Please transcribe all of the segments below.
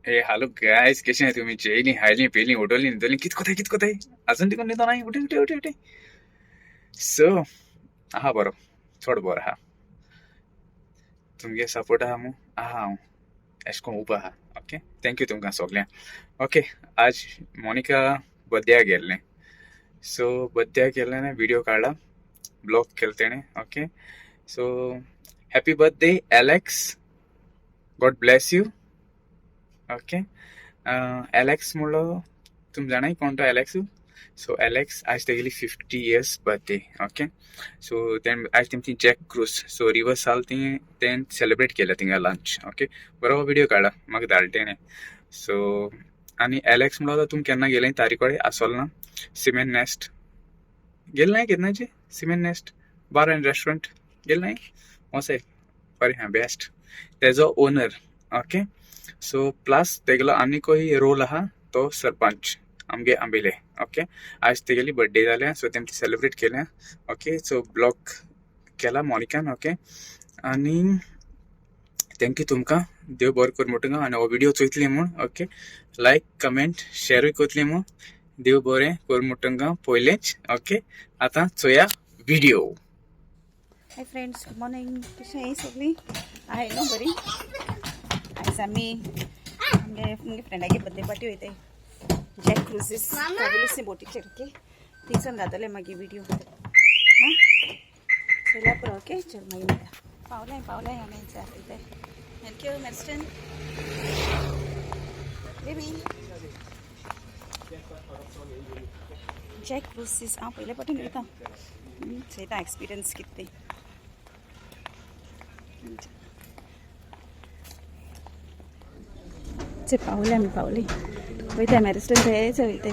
ए hello guys, कसे आहे तुम्ही? जेली हायली पेली उडवली निदवली कितकोत आहे अजून तिकडून निदो नाही उठे उठे उठे उठे सो हा बरो थोडं बरं हा तुमगे सपोर्ट आहा मू आहा हांव एशको उबा आहा. ओके, थँक्यू तुमकां सगळ्यांक. ओके, आज मोनिका बर्थडेक गेल्लें. सो बर्थडेक गेल्लें व्हिडिओ काडला, ब्लॉग केलं तेणें. Okay, so happy birthday Alex, God bless you. Okay, Alex म्हणलो तुम जाणाय कोण तो एलेक्स. सो एलेक्स आज तेगेली 50 years बर्थडे. ओके, सो आज तेमची जॅक क्रूज सो रिवर साल तें सेलिब्रेट केलं थिंगा लंच. ओके, बरो व्हिडिओ काडला म्हाका धाडला तेणें. सो आनी एलेक्स म्हणलो तुम केन्ना गेलें तारी कडेन आसोल ना सिमेंट नेस्ट गेल नाही केन्नाचे cement nest bar and restaurant गेल नाही वसे बरें हां बेस्ट तेजो ओनर. ओके, सो प्लस तेगेलो आनीकूय रोल आहा तो सरपंच आमगे आंबेले. ओके, आज तेगेली बर्थडे जाल्या सो तेम ती सेलिब्रेट केल्या. ओके, सो ब्लॉग केला मोनिकान. ओके, आनी थँक्यू तुमकां, देव बरें कर म्हणटा आनी हो व्हिडिओ चोयतली म्हूण. ओके, लायक कमेंट शेअरूय करतली म्हूण देव बरें कर म्हणटा पयलेंच. ओके, आतां चोया video. Hi friends, good morning. कशी आहे सगळी? आहे ना बरी? आज आम्ही आमगे फ्रेंडाची बर्थडे पार्टी वयताय जॅक क्रुझीस फॅब्युलसनी बोटीक चढके थंयसून घातले मागीर व्हिडिओ. हां चला पुरो. ओके, चल मागीर मेळटा. पावलाय आमी इथे. Thank you Meston baby. Jack cruises हांव पयले पावटी वयता, चयता एक्सपिरियन्स कितें तें. पावले आम्ही पावले वयता मॅरिस्टन थंयच वयताय.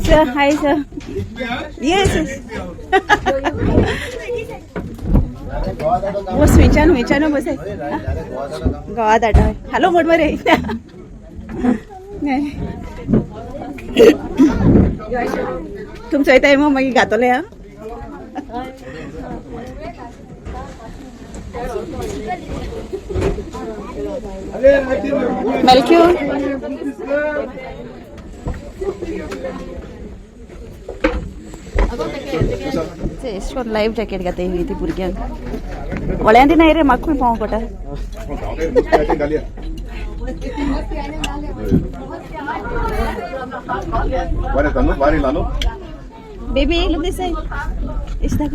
Sir, hi sir. Yes. बस विचारू बस गावात आठ. हॅलो मोड मरे तुमचं येत मग मागीर घातले. हा मेल्क्यू एशकोन लायफ जॅकेट घाताय ती भुरग्यांक वळ्यांत नाही रे म्हाका खंय पावोंक पडटा. Baby look this side. It's the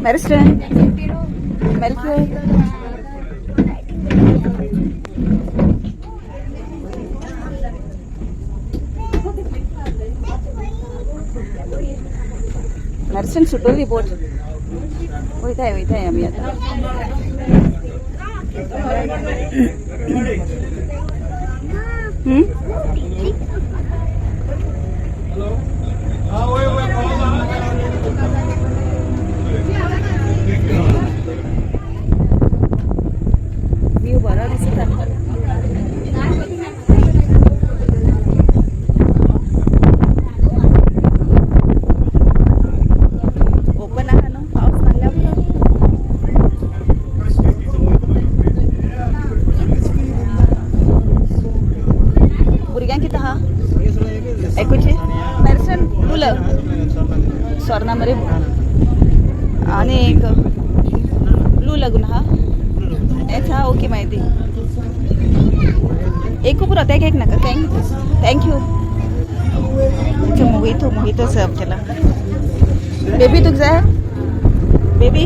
Maristan Melchior. Maristan सुटवली बोट वयताय आमी आता. व्यू बरो दिसता. ओपन आहा न्हू पावस नासल्या भुरग्यांक कितें आहा एकूचें मेरसन मुलं स्वर्णा मरे आणि एक ब्लू लगून आहा हेच हा. ओके माहिती एक पुरो ते एक नाका. थँक्यू. मोहितो सर्व केला. बेबी तुका जाय बेबी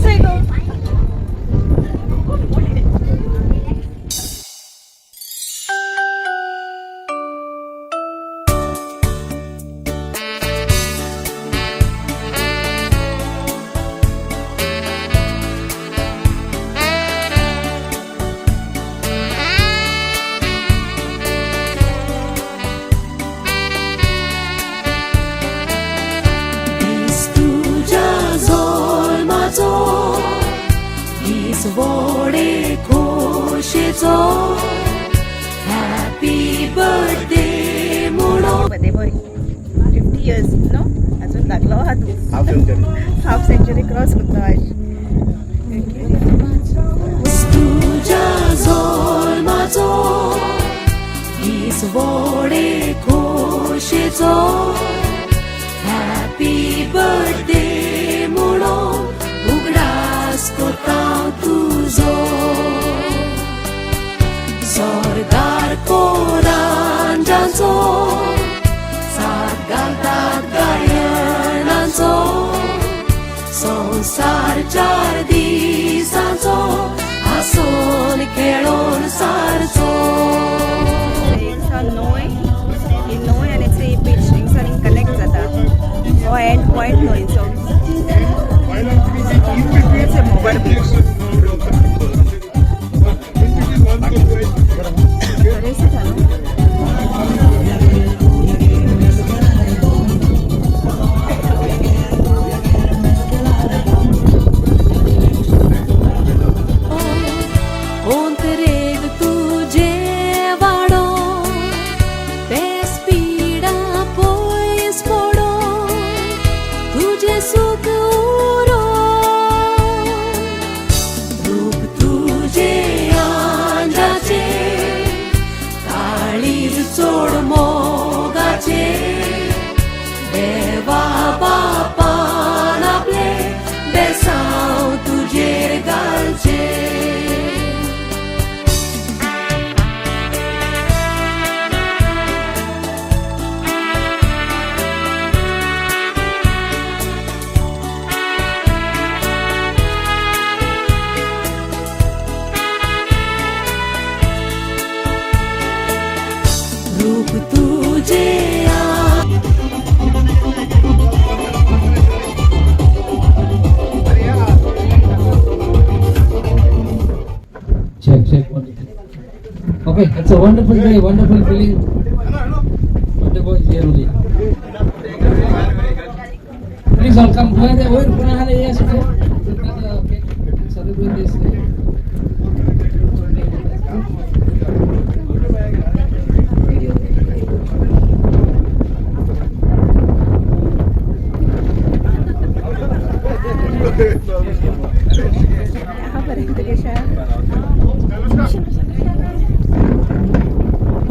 कसं आहे गं? व्हडे खोशेचो हॅपी बर्थडे म्हणून बर्थडे बॉय 50 इयर्स नो अजून लागलो हा तू हाफ सेंचुरी क्रॉस करतो आज तुझ्या जल्माचो हीच व्हडे खोशेचो हॅपी बर्थडे म्हणून उगडास कोता तुझो स्वर्गार कोरांजाचो साथ घालतात गायनाचो संसार 4 दिसांचो हांसून खेळून सारचो नोय आनी थ्री बीच हिंगसर कनेक्ट जाता हो एंड पॉइंट न्हंयचो It's a mobile beach. Ontereg tuje vado te spira pois podo tuje suk uro रूप तुझे आंजाचे काळीज चोड मोगाचे देवा बापान आपले बेसांव तुजेर घालचे रूप तुझे Check. Okay, it's a wonderful day, wonderful feeling. Wonderful here only. Please all come. Yes, okay. Celebrate this day.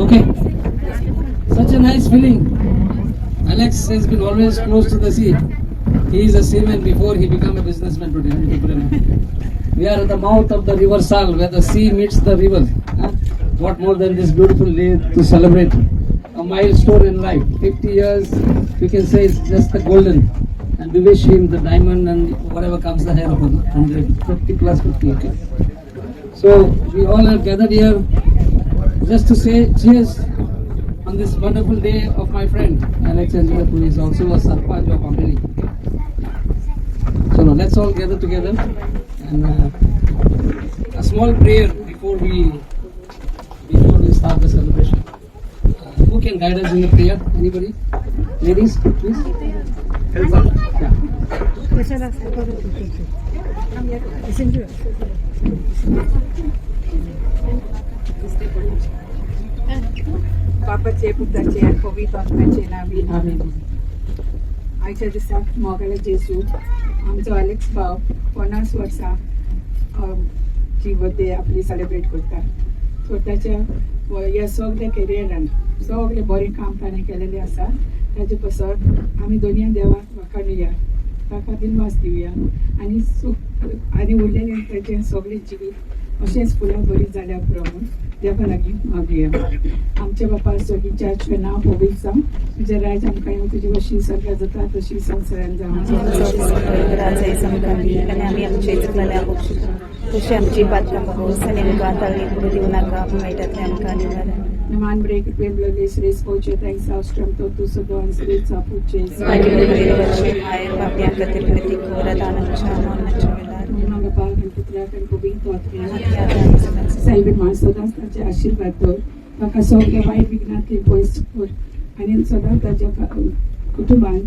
Okay, such a nice feeling. Alex has been always close to the sea. He is a seaman before he became a businessman today. We are at the mouth of the river Sal, where the sea meets the river. What more than this beautiful day to celebrate a milestone in life? 50 years, we can say it's just the golden. And we wish him the diamond and whatever comes ahead of 150 plus 50. Okay. So we all are gathered here just to say cheers on this wonderful day of my friend Alex Angela, who is also a Sarpanch of Amreli. So now let's all gather together and a small prayer before we start the celebration. Who can guide us in the prayer? Anybody? Ladies, please. Help out. Yeah. बापाचे पुताचे आणि पवित्र आत्म्याचे नावी आमेन. आयच्या दिसाक मोगाले जेजू आमचो Alex भाव 50 वर्सां ची birthday आपली celebrate करता. सो त्याच्या ह्या सगळ्या कॅरियरान सगळे बरें काम ताणें केलेलें आसा. ताजे पसत आमी दोनूय देवाक वाखाणुया, ताका दिनवास दिवया आनी सूख आनी उरलेलें ताचें सगळें जिवीत अशेंच फुलां बरी जाल्या पुरो देवा लागीं मागुया. आमच्या बापा सगळीच्या आजचें नांव पवित्र जावं. तुजें राज आमकां येवं, तुजी वशी स्वर्गांत जाता तशी संवसारांत जावं. राजा समकाली आणि आम्ही आमचे चुकलेल्या अपेक्षा तशी आमची पात्र बघूस आणि आमकां ताळी पुढे देऊ नाका मेळटातले आमकां निवारण. Naman break Pueblo les res poche thanks austrum totu sodon srit sapuche. पाप्या खातीर विनंती कर दानाच्या मरणाच्या वेळार. Manga pagan putrakan kubing totria. Saibin ma sodas taचे आशीर्वाद दवर. म्हाका सगळ्या वायट विघ्नांतली पयस कर आनी सदांच ताच्या कुटुंबान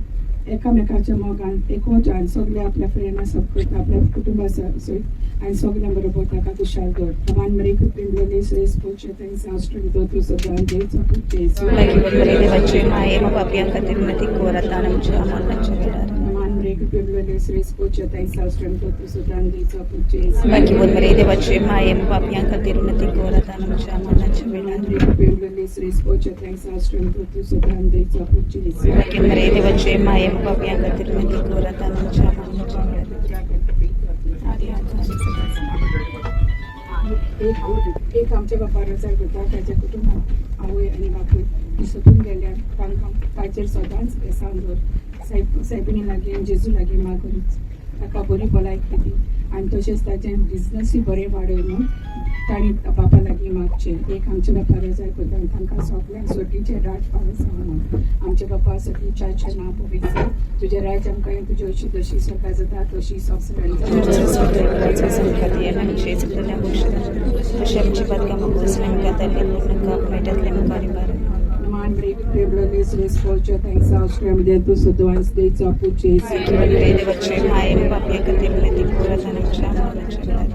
एकामेकाच्या मोगान एकवटान सगळे आपल्या फ्रेंडा सपकत आपल्या कुटुंबा सयत आनी सगळ्यां बरोबर ताका खुशाल दवर. Naman break Pueblo les res poche thanks austrum totu sodon srit sapuche. देवाचे माये मग पाप्या खातीर विनंती कर दानाच्या मरणाच्या वेळार. Naman break Pueblo les res poche thanks austrum totu sodon srit sapuche. बाकी बरे देवाचे माये मग पाप्या खातीर विनंती कर दानाच्या मरणाच्या वेळार. Pueblo les res poche thanks austrum totu sodon srit sapuche. बाकी बरे देवाचे माये मग पाप्या खातीर विनंती कर दानाच्या मरणाच्या वेळार. एक आमच्या बापार आजार करता ताच्या कुटुंबात आवय आनी बापूय दिसतून गेल्यार तांकां ताचेर सदांच बेसान दवर. सायबिणी लागीं जेजू लागीं मागून ताका बरी भलायकी दी आनी तशेंच ताचें बिझनसूय बरें वाडय म्हूण ताणी बापा लागीं मागचें. एक आमच्या बापार आजार करता तांकां सगळ्यांक सोटीचें राज पावस म्हूण आमच्या बापा सगळीच्या नांव पवित्र. तुजें राज आमकां तुजी अशी जशी सकाळ जाता तशी संवसारांत आमची बातकां बघूस आमकां ताल्ले पूर्ण मेळटातले आमकां निवारण. Naman break Pueblo les res poche thanks austrum totu sodon srit sapuche. देवाचे माये मग पाप्या खातीर विनंती कर दानाच्या मरणाच्या वेळार.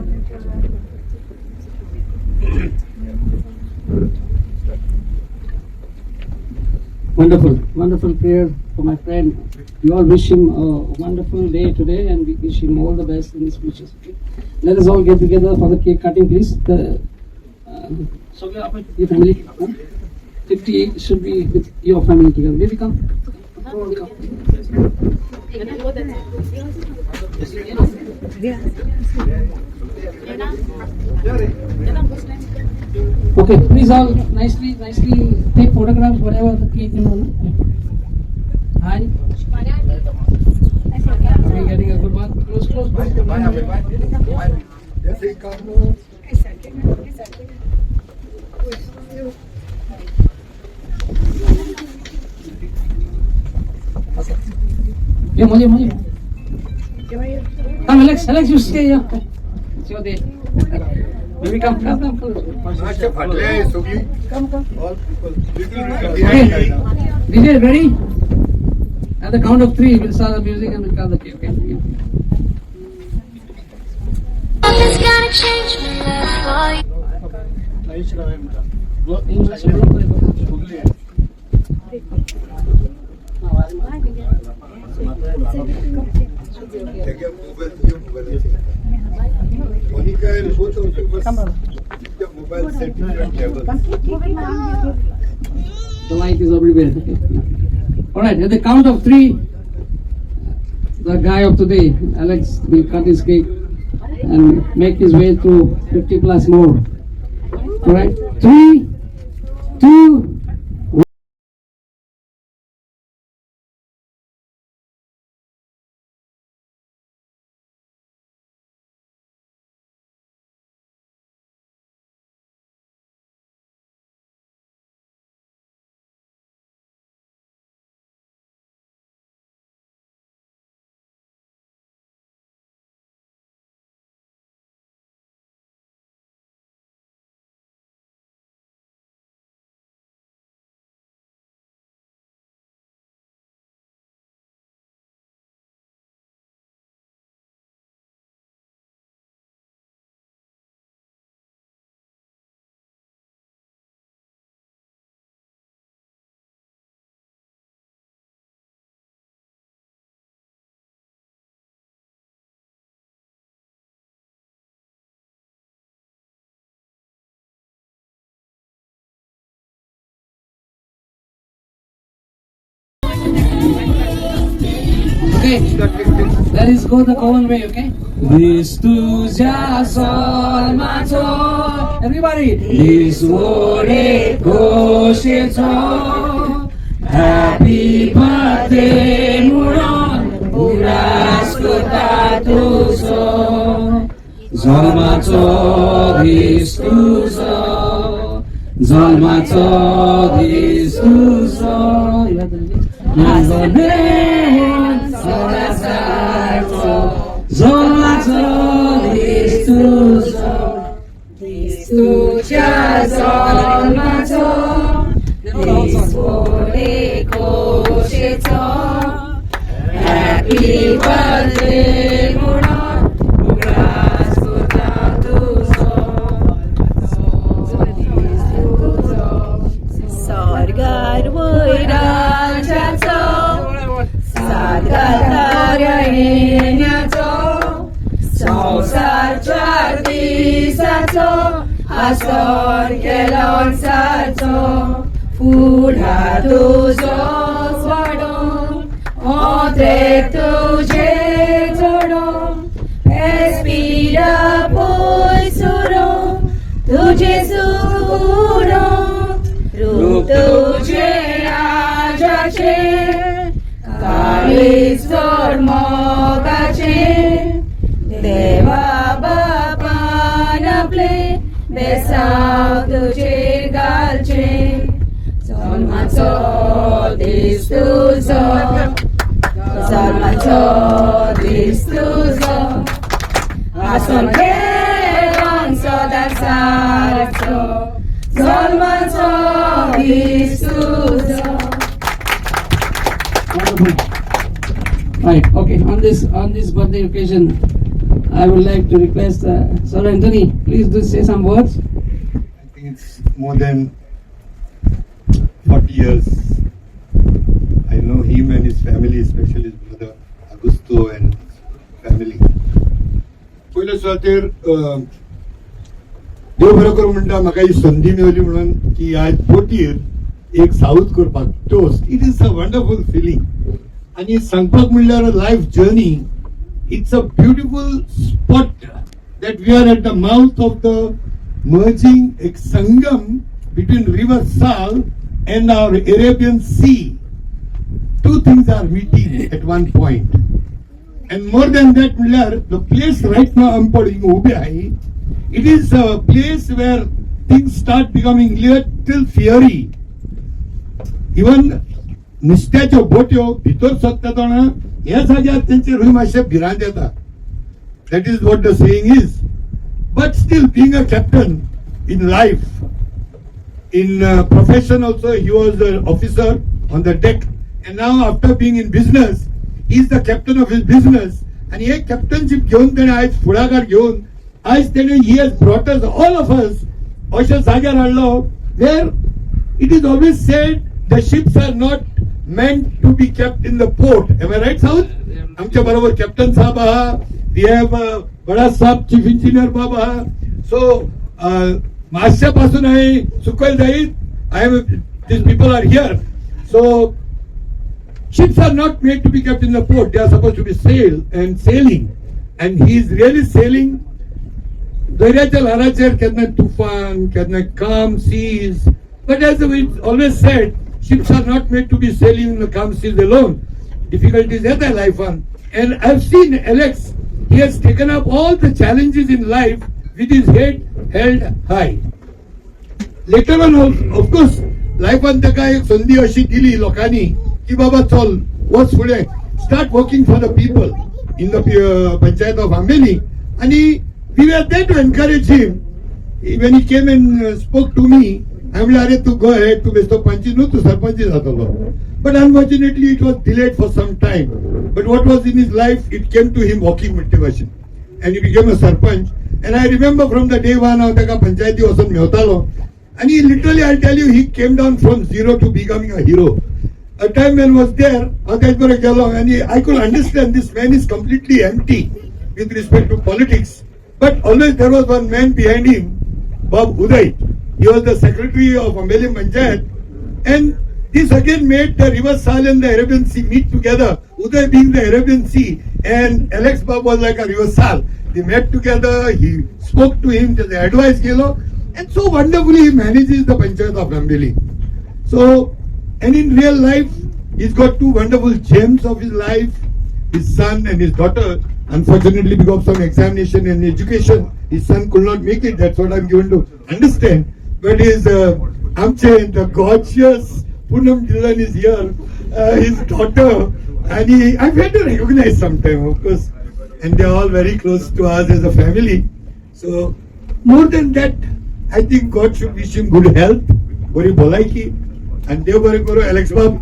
Wonderful, wonderful prayer for my friend. We all wish him a wonderful day today and we wish him all the best in his future. Let us all get together for the cake cutting, please. So we are with your family. 50 should be with your family together. Baby, come. Okay, please all nicely take photographs, whatever the cake you know. Hi. Are you getting a good one? Close. Yeah, Molly. Come, Alex, you stay here. It's your day. Baby, come. Okay. DJ, ready? At the count of 3, we'll start the music and we'll cut the cake. Okay? Nothing's gonna change my life for you. The light is everywhere. Alright, at the count of 3, the guy of today, Alex, will cut his cake and make his way to 50 plus more. Alright, 3, 2, Okay, let's let's go the common way, okay? This tuja sol macho. Everybody. This wore goshecho. Happy birthday, Muron. Uras kota tuso. Zol macho this tuso. Zol macho this tuso. Zol macho this tuso. Tuja zol macho, this wore goshecho. Happy birthday, Muron. Uras kota tuso. Sargar वैराग्याचो सादगाऱ्याचो संसार 4 दिसाचो आसोर केलोसाचो फुडा तुजो सोडून ओते तुजे जोडून एस्पिरा पयसुरून तुजे सुरून रूप तुझे राजाचे काळीज चोर मोगाचे देवा बापान आपले बेसाव तुझे घालचे जल्माचो दीस तुजो जल्माचो दीस तुजो आसून खेळोन सदां सारचो जल्माचो दीस तुजो. Wonderful. Right, okay, on this birthday occasion, I would like to request Sir Anthony, please do say some words. I think it's more than 40 years. I know him and his family, especially his brother Augusto and family. पयले सुवातेर देव बरो करूं म्हणटा म्हाका ही संधी मेळ्ळी म्हणून की आज बोटीर एक साऊथ करपाक toast. It is a wonderful feeling आनी सांगपाक म्हणल्यार life journey. It's a beautiful spot that we are at the mouth of the merging Sangam between River Sal and our Arabian Sea. Two things are meeting at one point. And more than that, the place right now I'm putting Ubai, it is a place where things start becoming little fiery. Even नुस्त्याच्यो बोट्यो भितर सोदता ह्या जाग्यार तेंचे रूय मातशे भिरांत येता. That is what the saying is. But still, being a captain in life, in profession also, he was an officer on the deck. And now after being in business, he is the captain of his business. And he has captainship घेवन तेणे आयज फुडाकार घेवन आयज तेणे he has brought us, all of us, अशा जाग्यार हाडलो where it is always said the ships are not meant to be kept in the port. Am I right, South? आमच्या बरोबर कॅप्टन साहब आहा. We have बडा साहब chief engineer बाबा. So माश्या पासून हांवें सुकयल जायत. These people are here. So ships are not made to be kept in the port. They are supposed to be sailing. And he is really sailing. दर्याच्या ल्हाराचेर केन्ना तुफान, केन्ना calm seas. But as we always said, ships are not made to be sailing in the calm seas alone. Difficulties at their life on. And I've seen Alex. He has taken up all the challenges in life with his head held high. Later on, of course, life on taka ek sandhi ashi dili lokani ki baba chol what's fude start working for the people in the panchayat of Ambeli. And we were there to encourage him. When he came and spoke to me, I am like, to go ahead to besto panchi no to sarpanchi zatalo. But unfortunately, it was delayed for some time. But what was in his life, it came to him walking motivation. And he became a sarpanch. And I remember from the day one, panchayati wasan meotalo. And he literally, I'll tell you, he came down from zero to becoming a hero. A time when was there, and I could understand this man is completely empty with respect to politics. But always there was one man behind him, Bob Uday. He was the secretary of Ambeli Panchayat. And this again made the River Sal and the Arabian Sea meet together Uday being the Arabian Sea, and Alex Bob was like a reversal. They met together, he spoke to him, the advice gelo, and so wonderfully he manages the Panchayat of Rambeli. So, and in real life, he's got two wonderful gems of his life, his son and his daughter. Unfortunately, because of some examination and education, his son could not make it. That's what I'm given to understand. But his Amchen, the gorgeous Poonam Dhillon is here, his daughter, and I've had to recognize sometime, of course. And they're all very close to us as a family. So, more than that, I think God should wish him good health, bari bolaiki, and Dev bari koro Alex Bob.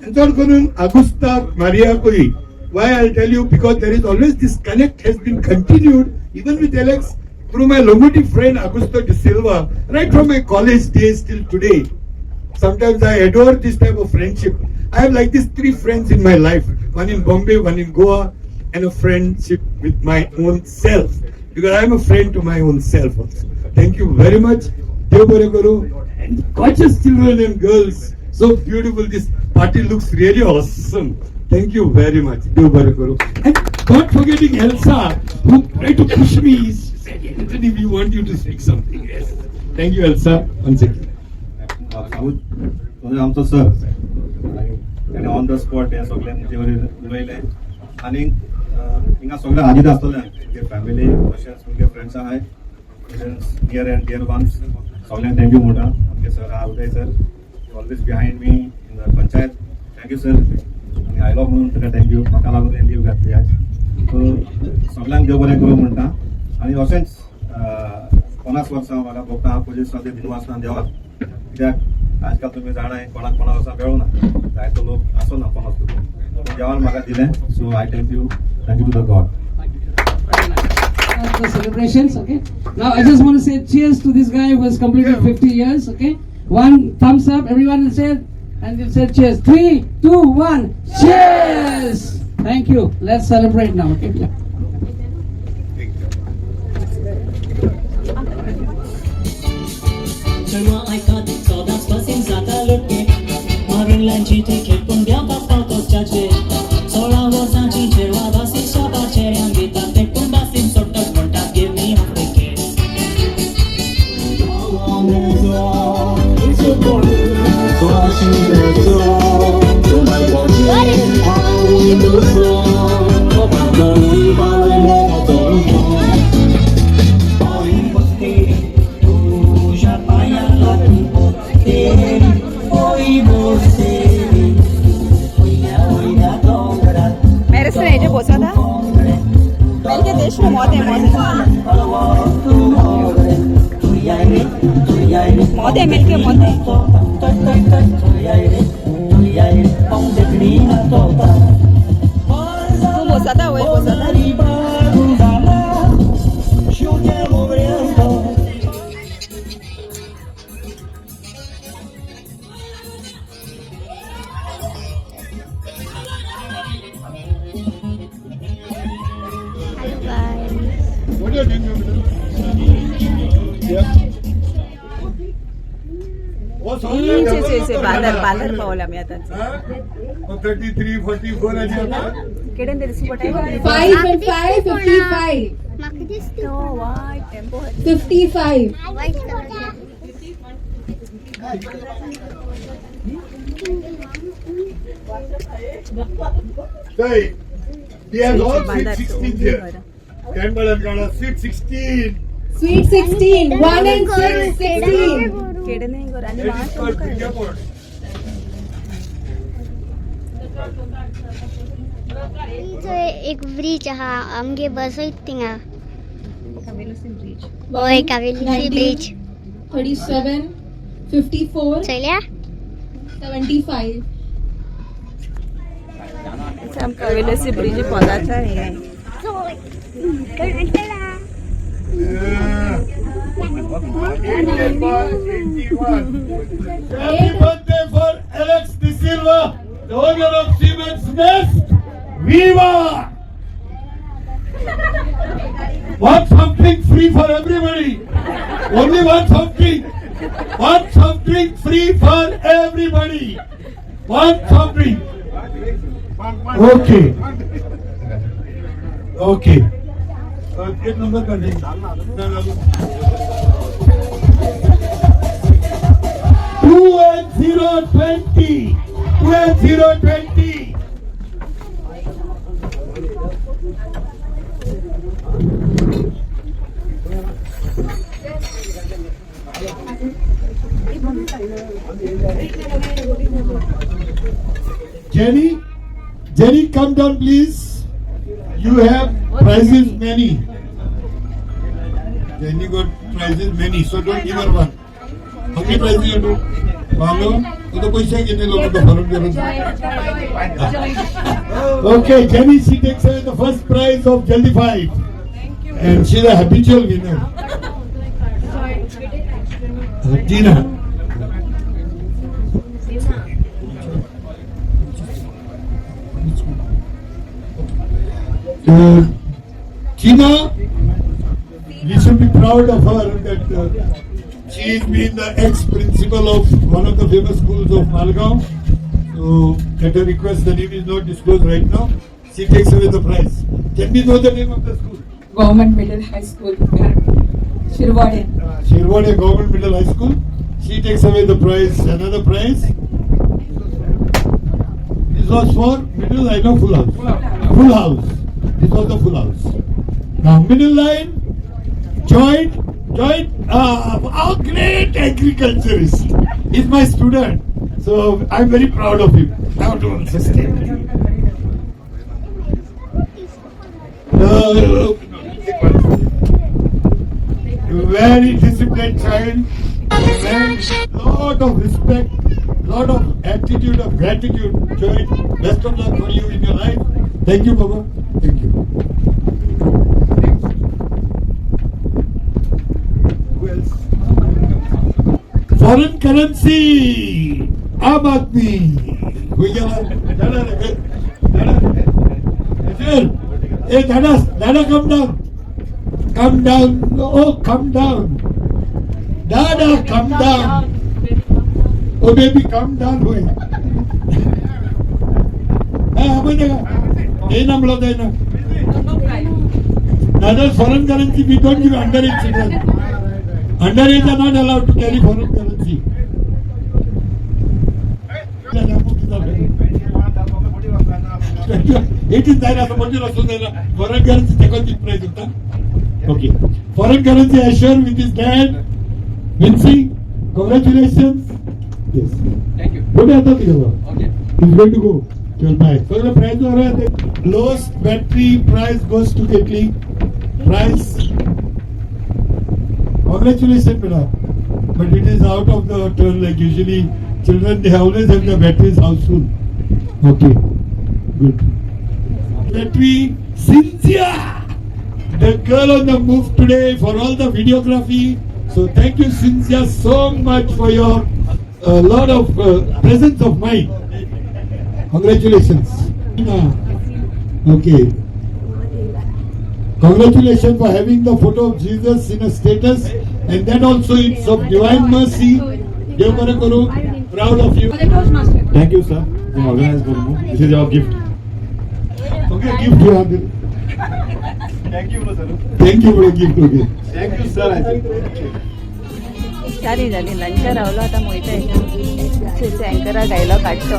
And so on, Augusta Maria Koi. Why I'll tell you, because there is always this connect has been continued, even with Alex, through my Longoti friend Augusto De Silva, right from my college days till today. Sometimes I adore this type of friendship. I have like these three friends in my life, one in Bombay, one in Goa, and a friendship with my own self. Because I am a friend to my own self also. Thank you very much. Dev Bore Karo, and gorgeous children and girls. So beautiful. This party looks really awesome. Thank you very much. Dev Bore Karo. And not forgetting Elsa, who tried to push me. She said, Anthony, we want you to speak something. Yes. Thank you, Elsa. Once again. आमचो sir त्याने on the spot हे सगळे म्हणजे उलयले आनी हिंगा सगळे हाजीर आसतले तुमगे फॅमिली तशेंच तुमगे फ्रेंड्स आहाय नियर एंड डियर वन्स सगळ्यांक थँक्यू म्हणटा आमगे सर आहा Uday sir always behind me in the panchayat thank you sir आनी आयलो म्हणून तुका थँक्यू म्हाका लागून लीव घातली आज सो सगळ्यांक देव बरें करूं म्हणटा आनी अशेंच 50 वर्सां म्हाका भोगता हांव पयलीं सद्या दिनवासना देवाक कित्याक आजकाल तुम्ही जाणाय कोणाक 50 वर्सां मेळूना जायतो लोक आसोना 50 लोक देवान म्हाका दिलें so I thank you to the god The celebrations, okay? Now I just want to say cheers to this guy who has completed 50 years, okay? One thumbs up, everyone will say, and we'll say cheers. 3, 2, 1, cheers! Thank you. Let's celebrate now, okay? Yeah. Czerła ajka, co da spasim zata lutkie Marun lanci teke pundia papa kochache Sola wosanci czerła basi shaba cheryan gita tek basim sotta monta give me half the cake मेरे से नहीं जो बोसा था मेरे के देश में मौत है मिल के मौत है तू बोसा था वही बोसा था What are you doing? Yeah. What's all that? बांदर पावला मी आता 33, 44 अशी आता. केडे दिवशी पटाय 5 and 5, 55. 55. Hey, he has all sweet 16 here. Ten Balan sweet 16. Sweet 16. 1 and 6, 16. केडे नाही गोर आणि That is called Singapore. एक ब्रिज हा आमगे बसयत थिंगा कावेलोसी ब्रिज होय कावेरी ब्रिज 37, 54, चल्या 75. हम कावेलोसी ब्रिज पहुंचा है Happy birthday for Alex De Silva, the owner of Siemens Nest. Viva! Want something free for everybody? Only one soft drink. One soft drink free for everybody. One soft drink. Okay. Okay. Get number कर देंगे. 21020. 21020. Jenny, come down, please. You have prizes many. Jenny got prizes many, so don't give her one. How many prizes you do? Follow? तो पैसे कितने लोगों को फर्क करो? Okay, Jenny, she takes away the first prize of Jaldi Fight. And she's a habitual winner. Tina. Tina, we should be proud of her that she has been the ex-principal of one of the famous schools of Malgaon. So, at her request, the name is not disclosed right now. She takes away the prize. Can we know the name of the school? Government Middle High School, Shirwade. Shirwade Government Middle High School. She takes away the prize. Another prize. This was for middle, I know, full house. Full house. This was the full house. Now, middle line, joint, our great agriculturist. He's my student. So, I'm very proud of him. Now, don't sustain me. Very disciplined child, lot of respect, lot of attitude of gratitude. Joy, best of luck for you in your life. Thank you, Baba. Thank you. Who else? Foreign currency. Aam Aadmi. Hey, Dada, come down. Come down. Oh, come down. Dada, come down. Oh, baby, come down. Another foreign currency, we don't give underage children. Underage are not allowed to carry foreign currency. It is there as a foreign currency, take on the price. Okay. Foreign currency assure with his dad. Vinci, congratulations. Yes. Thank you. What is that? Okay. He's going to go. Chal bye. So the prize is lowest battery price goes to Ketli. Price. Congratulations, beta. But it is out of the turn. Like usually, children they always have the batteries houseful. Okay. Good. Battery Cynthia, the girl on the move today for all the videography. So thank you, Cynthia, so much for your lot of presence of mind. Congratulations. Okay. Congratulations for having the photo of Jesus in a status, and that also it's of divine mercy. Proud of you. Thank you, sir. This is your gift. Okay, gift you have. Thank you, sir. Thank you for the gift. Okay. Thank you, sir. झाली lunch रावलो आता मोयता अँकरा गायला काढतो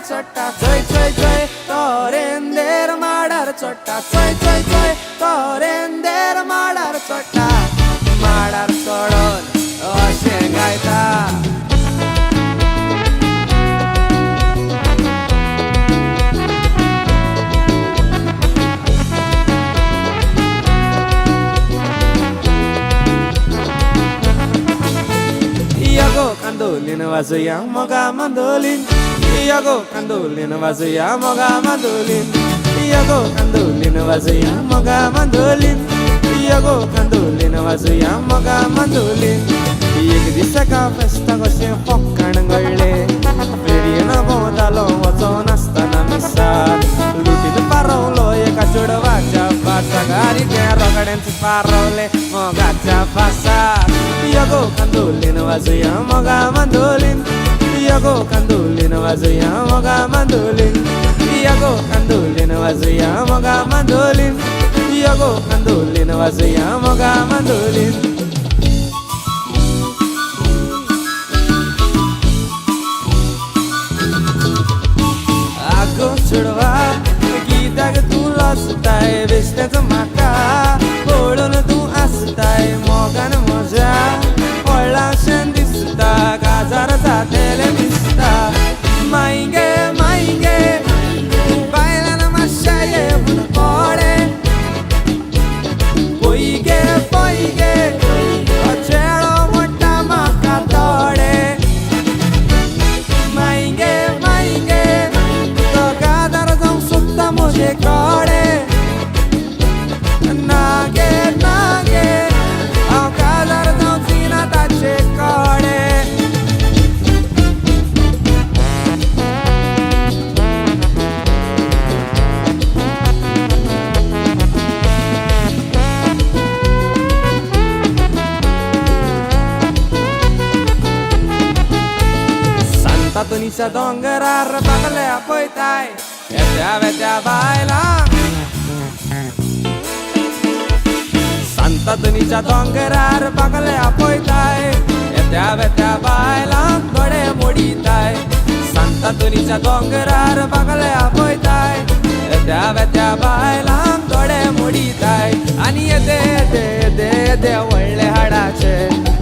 चोट्टा चोय चोय चोय तोरेंदेर माडार चोट्टा चोय चोय चोय तोरेंदेर माडार चोट्टा माडार चोडोन अशें गायता Iago candolin wazuya moga mandolin Iago candolin wazuya moga mandolin Iago candolin wazuya moga mandolin Iago candolin wazuya moga mandolin एक दिसाका फेस्ता कशें फक्काण गळ्ळे फेरयेन भोंवतालो वचोन आसतना मिसाल लुटीन पारवलो एका चेडवाच्या फासाक आनी त्या रोगड्यांच पारवले मोगाच्या फासाक Iago candolin wazuya moga mandolin Iago candolin wazuya moga mandolin Iago candolin wazuya moga mandolin Iago candolin wazuya moga mandolin Ago chudwa गीताक तूं लसताय बेश्टेच म्हाका पळोवन तूं आसताय मोगान म्हज्या व्हडलाशें दिसता काजार जातेलें दिसता मायगे मायगे बायलान मातशें ये पूण कोडे पयगे पयगे हो चेडो म्हणटा म्हाका तोडे मायगे मायगे तो काजार जावंक सोदता म्हजे कोडे नागे नागे हांव काजार जावची ना ताचे कोडे Santa Toniscia dongerar bagale apojtaj Etia bailang Santa Toniscia dongerar bagale apojtaj Etia bailang gode moditaj Santa Toniscia dongerar bagale apojtaj Etia bailang gode moditaj Ani येते व्हडले हाडाचे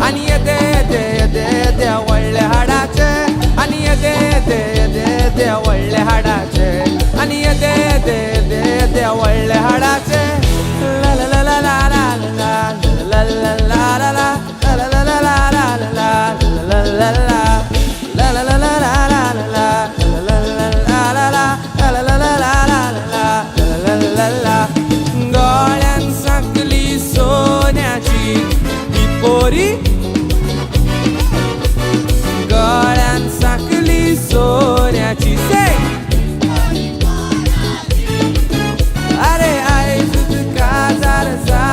आणि येते व्हडले हाडाचे आणि येते व्हडले हाडाचे आणि येते व्हडले हाडाचे ला ला ला ला ला ला ला ला ला ला ला गळ्यान साकली सोन्याची ही पोरी गळ्यान साकली सोन्याची से अरे आयज काजार जा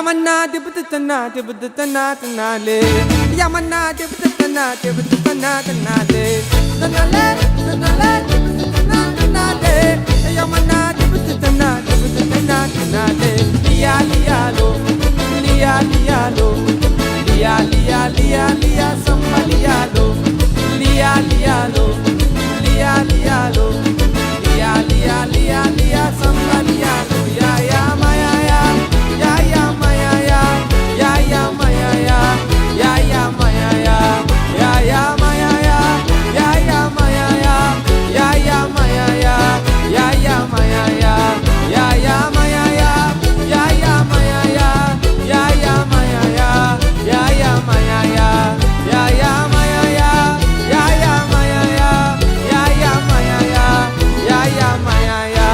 Yamanna dibutana le. Yamanna dibutana le. Tanale, dibutana le. Yamanna dibutana le. Lia lo, lia lo. Lia, somebody lo. Lia lo, lia lo. Lia, somebody lo. Ya, Maya, ya, Maya, ya, Maya, ya, Maya, ya, Maya, ya, Maya, ya, Maya, ya, Maya, ya, Maya, ya, Maya, ya, Maya, ya, Maya, ya, Maya, ya, Maya, ya, Maya, ya, Maya, ya.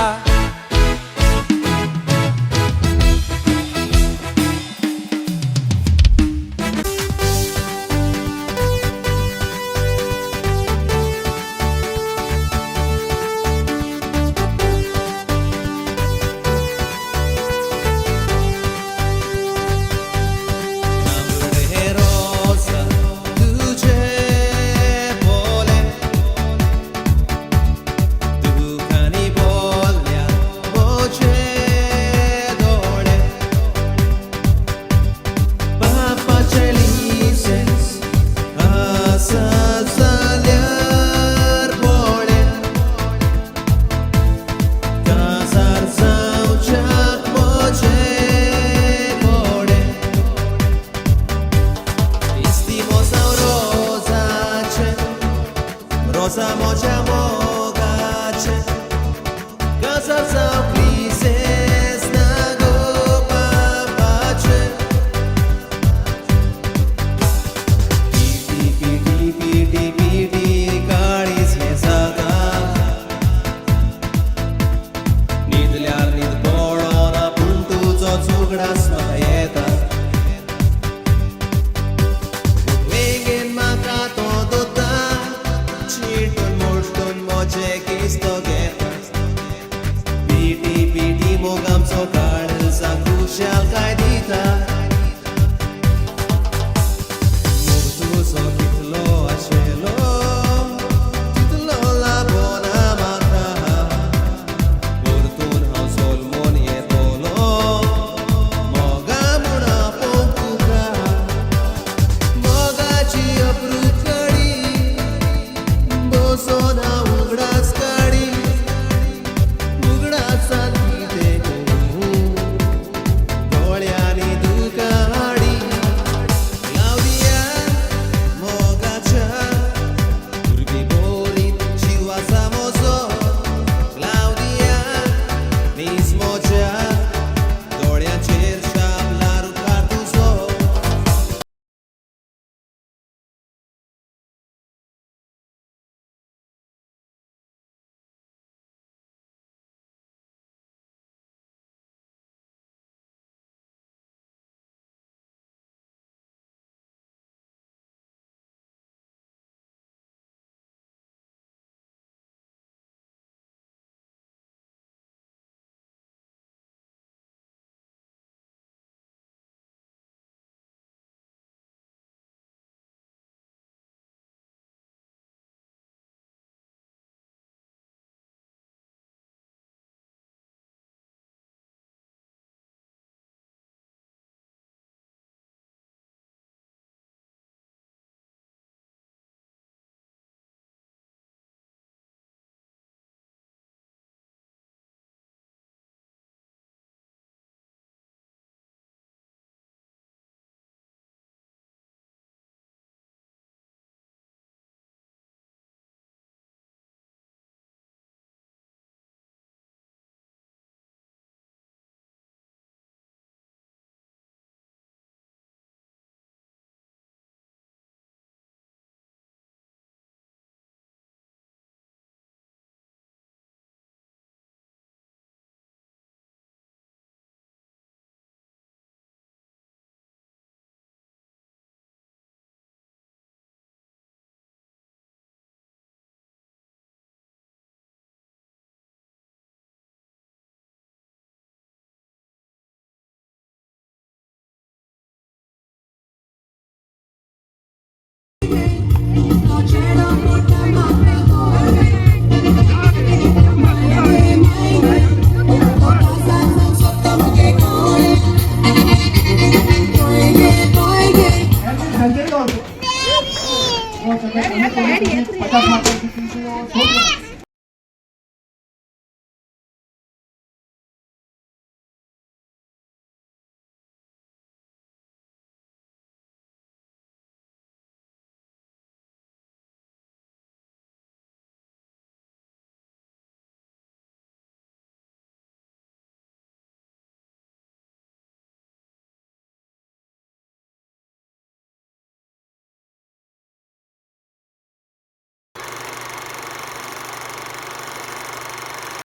Rosa mocia mogace, casa sau crises na go papace. Piti काळीज हे जागा. न्हिदल्यार न्हीद पडना पूण तुजो झुगडास म्हाका येता. वेगेन म्हाका तो दोता. चिटून मोडटून मोजे किस्तो घेता. पिटी मोग आमचो